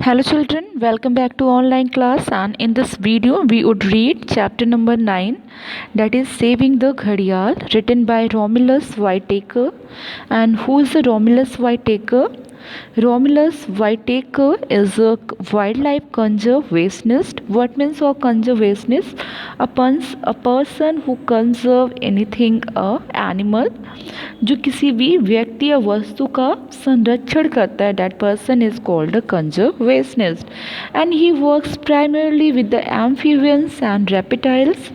Hello children, welcome back to online class, and in this video we would read chapter number 9, that is Saving the Ghadial, written by Romulus Whitaker. And who is the Romulus Whitaker? Romulus Whitaker is a wildlife conservationist. What means a conservationist? A person who conserve anything animal, जो किसी भी व्यक्ति या वस्तु का संरक्षण करता है, that person is called a conservationist, and he works primarily with the amphibians and reptiles.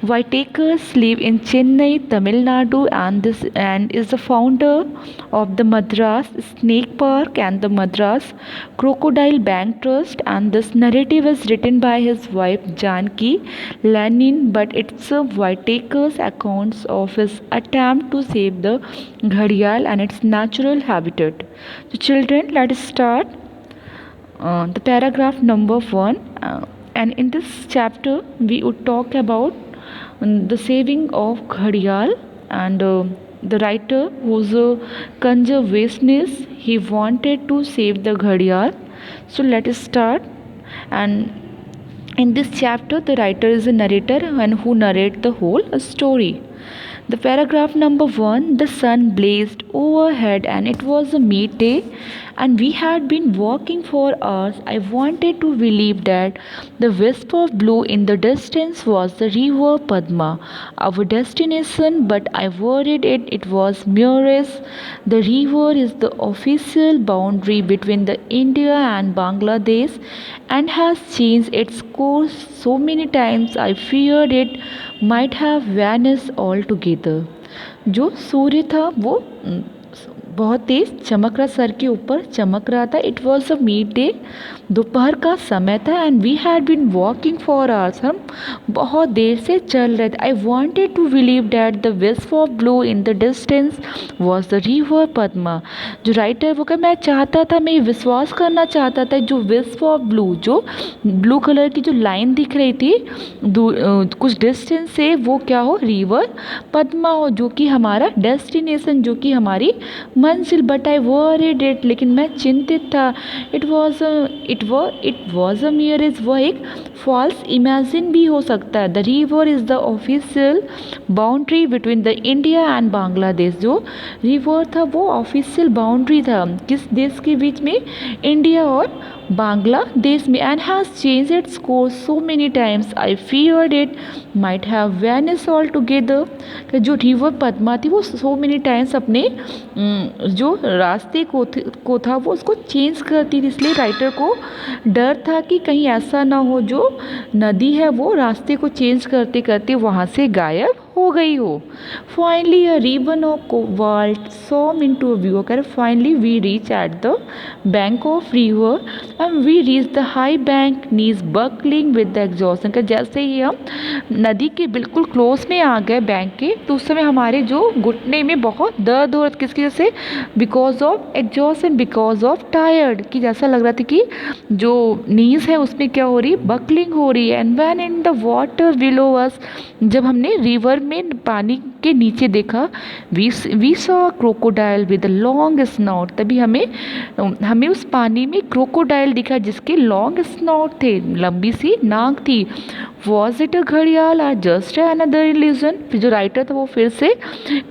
Whitakers live in Chennai, Tamil Nadu, and is the founder of the Madras Snake Park and the Madras Crocodile Bank Trust. And this narrative is written by his wife Janki Lenin, but it's Whitaker's accounts of his attempt to save the ghadial and its natural habitat. So children, let us start the paragraph number 1. And in this chapter we would talk about the saving of ghadial, and the writer was a conservationist. He wanted to save the ghadial. So let us start. And in this chapter the writer is a narrator and who narrate the whole story. The paragraph number 1. The sun blazed overhead and it was a midday, and we had been walking for hours. I wanted to believe that the wisp of blue in the distance was the river Padma, our destination, but I worried it was Muresh. The river is the official boundary between the India and Bangladesh and has changed its course so many times I feared it might have vanished altogether. जो सूर्य था वो बहुत तेज़ चमक रहा, sir के ऊपर चमक रहा था. It was a midday, दोपहर का समय था. And we had been walking for hours, हम बहुत देर से चल रहे थे. I wanted to believe that the wisp of blue in the distance was the river Padma. जो राइटर वो मैं चाहता था, मैं विश्वास करना चाहता था, जो विस्प ऑफ ब्लू, जो ब्लू कलर की जो लाइन दिख रही थी कुछ डिस्टेंस से, वो क्या हो, रिवर पद्मा हो, जो कि हमारा डेस्टिनेशन, जो कि हमारी मंजिल. बट आई वरीड इट, लेकिन मैं चिंतित था. इट वॉज अ मियरेज, वह एक फॉल्स इमेजिन भी हो सकता है. The river is the official boundary between the India and Bangladesh. जो रिवर था वो ऑफिशियल बाउंड्री था किस देश के बीच में, इंडिया और बांग्लादेश में. And has change its course so many times I feared it might have vanish all together. जो रिवर पद्मा थी वो सो मेनी टाइम्स अपने जो रास्ते को था वो उसको चेंज करती थी. इसलिए राइटर को डर था कि कहीं ऐसा ना हो जो नदी है वो रास्ते को चेंज करते करते वहाँ से गायब हो गई हो. Finally a ribbon of cobalt swam into view. कर finally we reach at the bank of river and we reach the high bank, knees buckling with the exhaustion. का जैसे ही हम नदी के बिल्कुल क्लोज में आ गए बैंक के, तो उस समय हमारे जो घुटने में बहुत दर्द हो रहा था. किसकी वजह से? Because of exhaustion, because of tired. कि जैसा लग रहा था कि जो नीज है उसमें क्या हो रही, बकलिंग हो रही है. And when in the water below us, जब हमने रिवर में पानी के नीचे देखा, we saw crocodile with long snout. तभी हमें उस पानी में क्रोकोडाइल दिखा जिसके लॉन्ग स्नॉट थे, लंबी सी नाक थी. वॉज इट अ घड़ियाल और जस्ट अनदर इल्यूजन. फिर जो राइटर था वो फिर से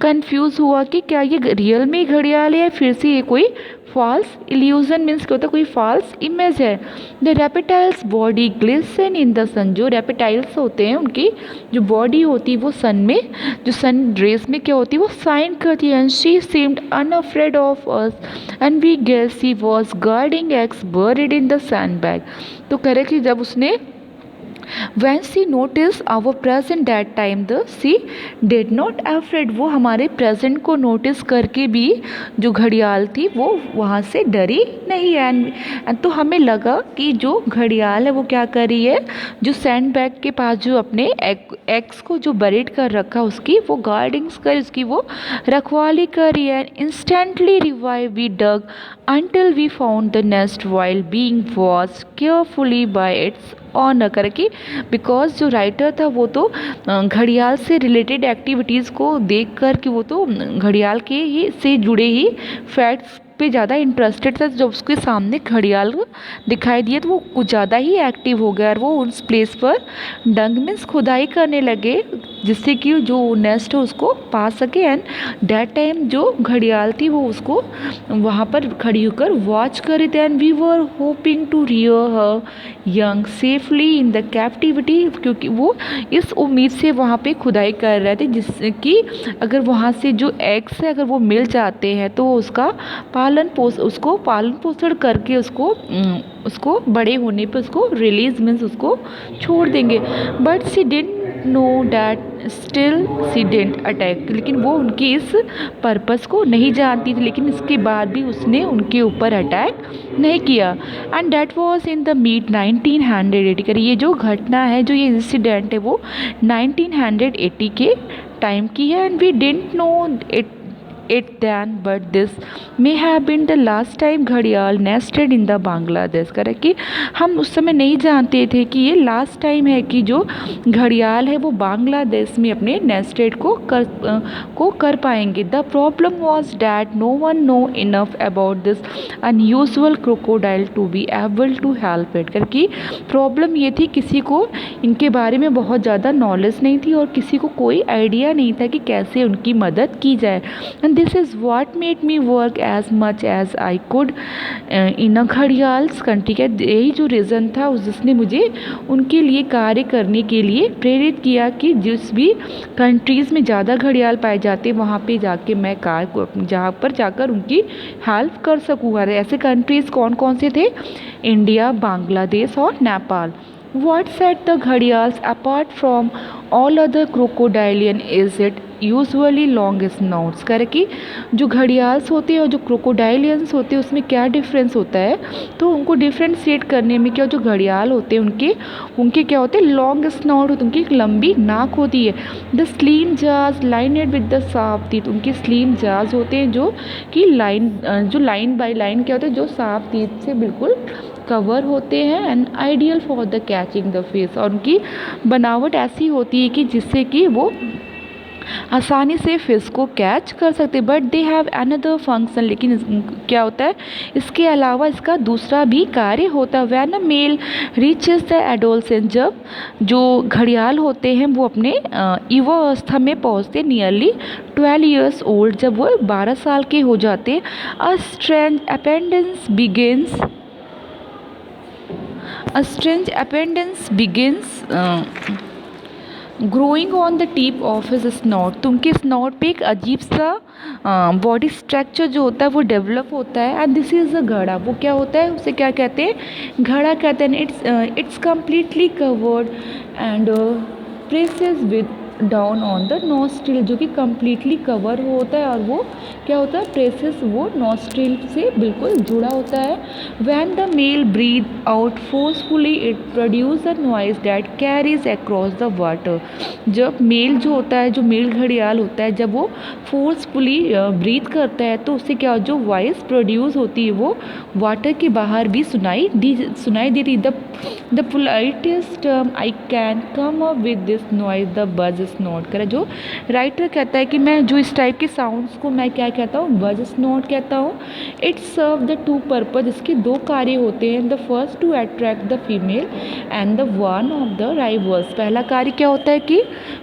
कंफ्यूज हुआ कि क्या ये रियल में घड़ियाल है या फिर से ये कोई फॉल्स इल्यूजन. मीन्स क्या होता है, कोई फॉल्स इमेज है. The reptiles body glisten in the sun. जो रेपिटाइल्स होते हैं उनकी जो बॉडी होती है वो सन में, जो सन रेस में क्या होती है वो साइन करती है. And she seemed unafraid of us and we guess she was guarding eggs buried in the sand bag. तो कह रहे कि जब उसने When she noticed our present that time, she did not afraid. वो हमारे प्रेजेंट को नोटिस करके भी जो घड़ियाल थी वो वहाँ से डरी नहीं. एंड तो हमें लगा कि जो घड़ियाल है वो क्या कर रही है, जो सैंड बैग के पास जो अपने एग्स को जो बरीड कर रखा उसकी वो गार्डिंग्स कर, उसकी वो रखवाली कर रही है. Instantly revive we dug until we found the nest while being watched carefully by its owner करे कि बिकॉज जो राइटर था वो तो घड़ियाल से रिलेटेड एक्टिविटीज़ को देख कर कि वो तो घड़ियाल के ही से जुड़े ही फैक्ट्स पे ज़्यादा इंटरेस्टेड था। जब उसके सामने घड़ियाल दिखाई दिए तो वो कुछ ज़्यादा ही एक्टिव हो गया और वो उस प्लेस पर डंग मीन्स खुदाई करने लगे, जिससे कि जो नेस्ट है उसको पा सके। एंड दैट टाइम जो घड़ियाल थी वो उसको वहाँ पर खड़ी होकर वॉच कर रही थी। And we were hoping to rear her young safely in the captivity, क्योंकि वो इस उम्मीद से वहाँ पे खुदाई कर रहे थे जिससे कि अगर वहाँ से जो एग्स है अगर वो मिल जाते हैं तो उसका उसको पालन पोषण करके उसको बड़े होने पे उसको रिलीज मीन्स उसको छोड़ देंगे। But C didn't know that still see didn't attack, लेकिन वो उनकी इस पर्पस को नहीं जानती थी, लेकिन इसके बाद भी उसने उनके ऊपर अटैक नहीं किया। And that was in the meet 1980। ये जो घटना है, जो ये इंसिडेंट है वो 1980 के टाइम की है। And we didn't know it then, but this may have been the last time घड़ियाल nested in the Bangladesh. Correct कि हम उस समय नहीं जानते थे कि ये लास्ट टाइम है कि जो घड़ियाल है वो बांग्लादेश में अपने नेस्टेड को कर पाएंगे। The problem was that no one know enough about this unusual crocodile to be able to help it. करके प्रॉब्लम ये थी किसी को इनके बारे में बहुत ज़्यादा नॉलेज नहीं थी और किसी को कोई आइडिया नहीं था कि कैसे उनकी मदद की जाए। And this is what made me work as much as I could in a gharials country. का यही जो रीज़न था जिसने मुझे उनके लिए कार्य करने के लिए प्रेरित किया कि जिस भी कंट्रीज़ में ज़्यादा घड़ियाल पाए जाते वहाँ पे जाके मैं जहाँ पर जाकर उनकी हेल्प कर सकूँ। और ऐसे कंट्रीज़ कौन कौन से थे? इंडिया, बांग्लादेश और Nepal. What set the gharials apart from all other crocodilian is it usually long snouts. करे कि जो घड़ियाल्स होते हैं और जो क्रोकोडाइलियंस होते हैं उसमें क्या डिफरेंस होता है, तो उनको डिफ्रेंशिएट करने में क्या, जो घड़ियाल होते हैं उनके क्या होते हैं, लॉन्ग स्नोट होती है, उनकी एक लंबी नाक होती है। द स्लीम जाज लाइनेड विद द शार्प टीथ। उनके स्लीम जाज होते हैं जो कि लाइन बाय लाइन क्या होते हैं, जो शार्प टीथ से बिल्कुल कवर होते हैं। And ideal for the catching the fish. और उनकी बनावट ऐसी होती है कि जिससे कि वो आसानी से फिश को कैच कर सकते। But they have another function. लेकिन क्या होता है, इसके अलावा इसका दूसरा भी कार्य होता है। When a male reaches the adolescence, जब जो घड़ियाल होते हैं वो अपने युवा अवस्था में पहुँचते, नियरली 12 ईयर्स ओल्ड, जब वो 12 साल के हो जाते, a strange appendage begins growing on the tip of his snout. तो उनके स्नॉट पे एक अजीब सा बॉडी स्ट्रक्चर जो होता है वो डेवलप होता है। एंड दिस इज़ अ घड़ा। वो क्या होता है, उसे क्या कहते हैं, घड़ा कहते हैं। It's completely covered and presses with down on the nostril, जो कि कम्प्लीटली कवर होता है और वो क्या होता है, प्रेसेस वो नोस्ट्रिल से बिल्कुल जुड़ा होता है। When the male breath out forcefully it produce a noise that carries across the water. जब मेल जो होता है, जो मेल घड़ियाल होता है, जब वो फोर्सफुली ब्रीथ करता है तो उससे क्या, जो वॉइस प्रोड्यूस होती है वो वाटर के बाहर भी सुनाई देती। The politest term I can come up with this noise the buzz snout. करे जो राइटर कहता है कि मैं जो इस टाइप के साउंड्स को मैं क्या कहता हूँ, बज स्नोट कहता हूँ। It serve the two purpose. इसके दो कार्य होते हैं। The first to attract the female and the one of the rivals. पहला कार्य क्या होता है कि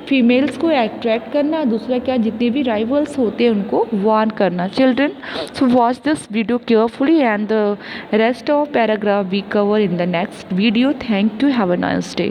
फीमेल्स को अट्रैक्ट करना, दूसरा क्या, जितने भी राइवल्स होते हैं उनको वार्न करना। Children, so watch this video carefully and the rest of paragraph we cover in the next video. Thank you. Have a nice day.